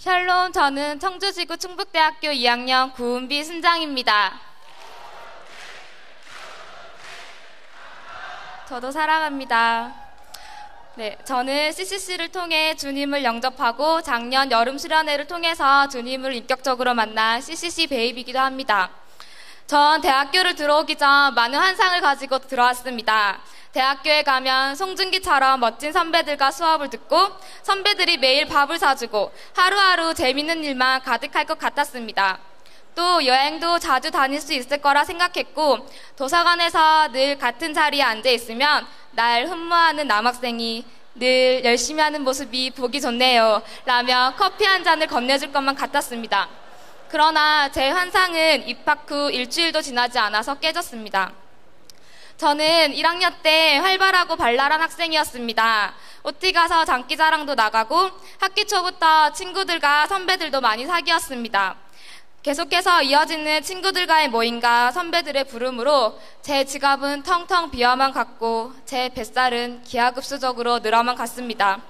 샬롬, 저는 청주지구 충북대학교 2학년 구은비 순장입니다. 저도 사랑합니다. 네, 저는 CCC를 통해 주님을 영접하고 작년 여름 수련회를 통해서 주님을 인격적으로 만난 CCC 베이비이기도 합니다. 전 대학교를 들어오기 전 많은 환상을 가지고 들어왔습니다. 대학교에 가면 송중기처럼 멋진 선배들과 수업을 듣고 선배들이 매일 밥을 사주고 하루하루 재밌는 일만 가득할 것 같았습니다. 또 여행도 자주 다닐 수 있을 거라 생각했고 도서관에서 늘 같은 자리에 앉아 있으면 날 흠모하는 남학생이 늘 열심히 하는 모습이 보기 좋네요 라며 커피 한 잔을 건네줄 것만 같았습니다. 그러나 제 환상은 입학 후 일주일도 지나지 않아서 깨졌습니다. 저는 1학년 때 활발하고 발랄한 학생이었습니다. OT 가서 장기자랑도 나가고 학기 초부터 친구들과 선배들도 많이 사귀었습니다. 계속해서 이어지는 친구들과의 모임과 선배들의 부름으로 제 지갑은 텅텅 비어만 갔고 제 뱃살은 기하급수적으로 늘어만 갔습니다.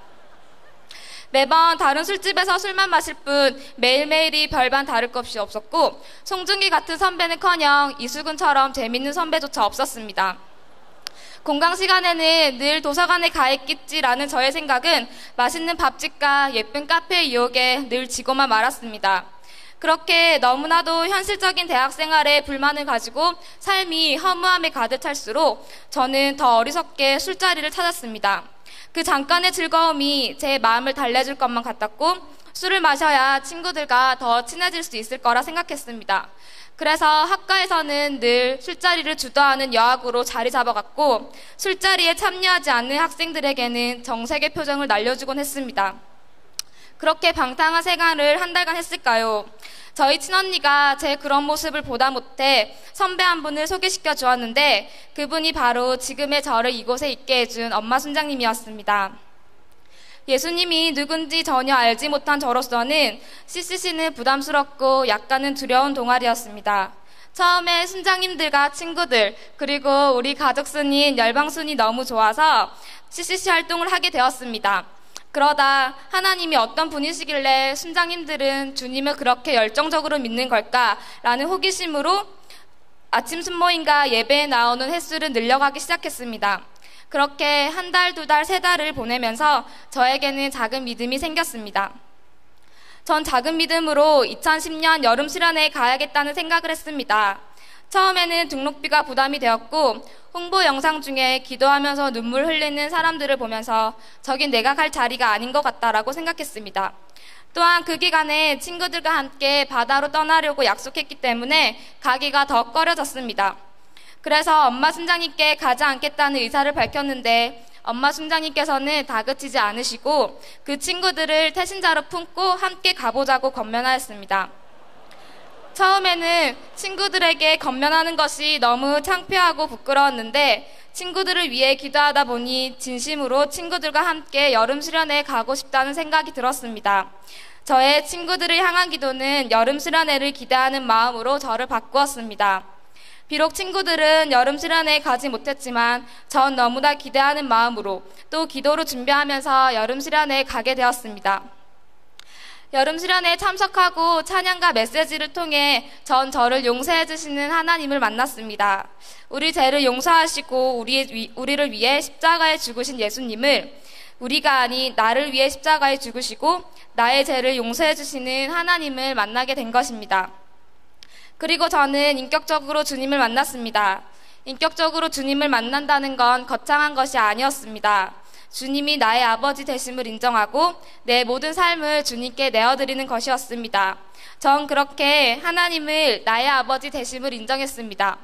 매번 다른 술집에서 술만 마실 뿐 매일매일이 별반 다를 것이 없었고 송중기 같은 선배는커녕 이수근처럼 재밌는 선배조차 없었습니다. 공강 시간에는 늘 도서관에 가 있겠지라는 저의 생각은 맛있는 밥집과 예쁜 카페 유혹에 늘 지고만 말았습니다. 그렇게 너무나도 현실적인 대학 생활에 불만을 가지고 삶이 허무함에 가득 찰수록 저는 더 어리석게 술자리를 찾았습니다. 그 잠깐의 즐거움이 제 마음을 달래줄 것만 같았고 술을 마셔야 친구들과 더 친해질 수 있을 거라 생각했습니다. 그래서 학과에서는 늘 술자리를 주도하는 여학으로 자리 잡아갔고 술자리에 참여하지 않는 학생들에게는 정색의 표정을 날려주곤 했습니다. 그렇게 방탕한 생활을 한 달간 했을까요? 저희 친언니가 제 그런 모습을 보다 못해 선배 한 분을 소개시켜 주었는데 그분이 바로 지금의 저를 이곳에 있게 해준 엄마 순장님이었습니다. 예수님이 누군지 전혀 알지 못한 저로서는 CCC는 부담스럽고 약간은 두려운 동아리였습니다. 처음에 순장님들과 친구들 그리고 우리 가족순인 열방순이 너무 좋아서 CCC 활동을 하게 되었습니다. 그러다 하나님이 어떤 분이시길래 순장님들은 주님을 그렇게 열정적으로 믿는 걸까라는 호기심으로 아침 순모임과 예배에 나오는 횟수를 늘려가기 시작했습니다. 그렇게 한 달, 두 달, 세 달을 보내면서 저에게는 작은 믿음이 생겼습니다. 전 작은 믿음으로 2010년 여름 수련회에 가야겠다는 생각을 했습니다. 처음에는 등록비가 부담이 되었고 홍보 영상 중에 기도하면서 눈물 흘리는 사람들을 보면서 저긴 내가 갈 자리가 아닌 것 같다라고 생각했습니다. 또한 그 기간에 친구들과 함께 바다로 떠나려고 약속했기 때문에 가기가 더 꺼려졌습니다. 그래서 엄마 순장님께 가지 않겠다는 의사를 밝혔는데 엄마 순장님께서는 다그치지 않으시고 그 친구들을 태신자로 품고 함께 가보자고 권면하였습니다. 처음에는 친구들에게 권면하는 것이 너무 창피하고 부끄러웠는데 친구들을 위해 기도하다 보니 진심으로 친구들과 함께 여름 수련회에 가고 싶다는 생각이 들었습니다. 저의 친구들을 향한 기도는 여름 수련회를 기대하는 마음으로 저를 바꾸었습니다. 비록 친구들은 여름 수련회에 가지 못했지만 전 너무나 기대하는 마음으로 또 기도로 준비하면서 여름 수련회에 가게 되었습니다. 여름 수련회에 참석하고 찬양과 메시지를 통해 전 저를 용서해 주시는 하나님을 만났습니다. 우리 죄를 용서하시고 우리를 위해 십자가에 죽으신 예수님을 우리가 아닌 나를 위해 십자가에 죽으시고 나의 죄를 용서해 주시는 하나님을 만나게 된 것입니다. 그리고 저는 인격적으로 주님을 만났습니다. 인격적으로 주님을 만난다는 건 거창한 것이 아니었습니다. 주님이 나의 아버지 되심을 인정하고 내 모든 삶을 주님께 내어드리는 것이었습니다. 전 그렇게 하나님을 나의 아버지 되심을 인정했습니다.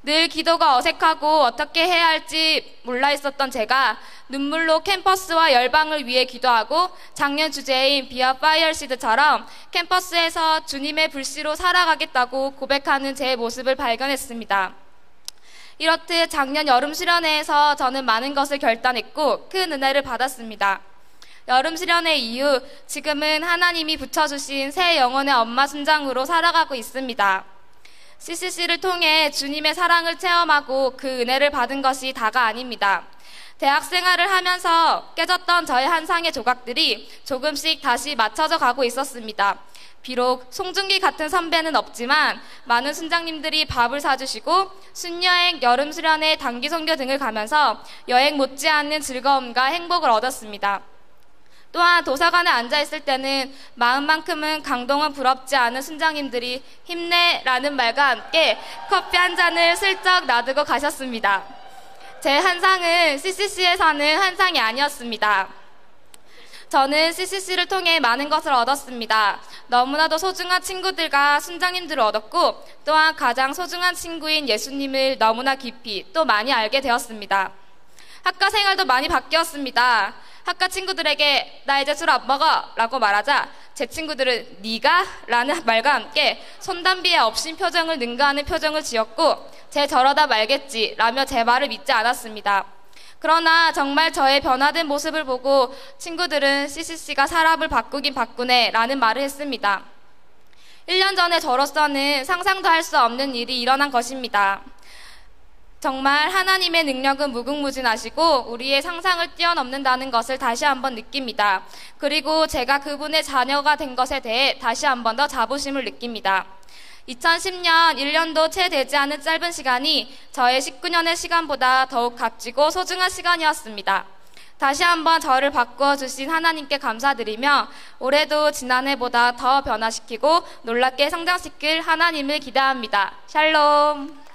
늘 기도가 어색하고 어떻게 해야 할지 몰라 있었던 제가 눈물로 캠퍼스와 열방을 위해 기도하고 작년 주제인 비어 파이어시드처럼 캠퍼스에서 주님의 불씨로 살아가겠다고 고백하는 제 모습을 발견했습니다. 이렇듯 작년 여름 수련회에서 저는 많은 것을 결단했고 큰 은혜를 받았습니다. 여름 수련회 이후 지금은 하나님이 붙여주신 새 영혼의 엄마 순장으로 살아가고 있습니다. CCC를 통해 주님의 사랑을 체험하고 그 은혜를 받은 것이 다가 아닙니다. 대학 생활을 하면서 깨졌던 저의 환상의 조각들이 조금씩 다시 맞춰져 가고 있었습니다. 비록 송중기 같은 선배는 없지만 많은 순장님들이 밥을 사주시고 순여행, 여름 수련회, 단기 선교 등을 가면서 여행 못지않는 즐거움과 행복을 얻었습니다. 또한 도서관에 앉아있을 때는 마음만큼은 강동원 부럽지 않은 순장님들이 힘내라는 말과 함께 커피 한 잔을 슬쩍 놔두고 가셨습니다. 제 환상은 CCC에서는 환상이 아니었습니다. 저는 CCC를 통해 많은 것을 얻었습니다. 너무나도 소중한 친구들과 순장님들을 얻었고 또한 가장 소중한 친구인 예수님을 너무나 깊이 또 많이 알게 되었습니다. 학과 생활도 많이 바뀌었습니다. 학과 친구들에게 나 이제 술 안 먹어 라고 말하자 제 친구들은 네가? 라는 말과 함께 손담비에 없인 표정을 능가하는 표정을 지었고 쟤 저러다 말겠지 라며 제 말을 믿지 않았습니다. 그러나 정말 저의 변화된 모습을 보고 친구들은 CCC가 사람을 바꾸긴 바꾸네 라는 말을 했습니다. 1년 전에 저로서는 상상도 할 수 없는 일이 일어난 것입니다. 정말 하나님의 능력은 무궁무진하시고 우리의 상상을 뛰어넘는다는 것을 다시 한번 느낍니다. 그리고 제가 그분의 자녀가 된 것에 대해 다시 한번 더 자부심을 느낍니다. 2010년 1년도 채 되지 않은 짧은 시간이 저의 19년의 시간보다 더욱 값지고 소중한 시간이었습니다. 다시 한번 저를 바꾸어 주신 하나님께 감사드리며 올해도 지난해보다 더 변화시키고 놀랍게 성장시킬 하나님을 기대합니다. 샬롬.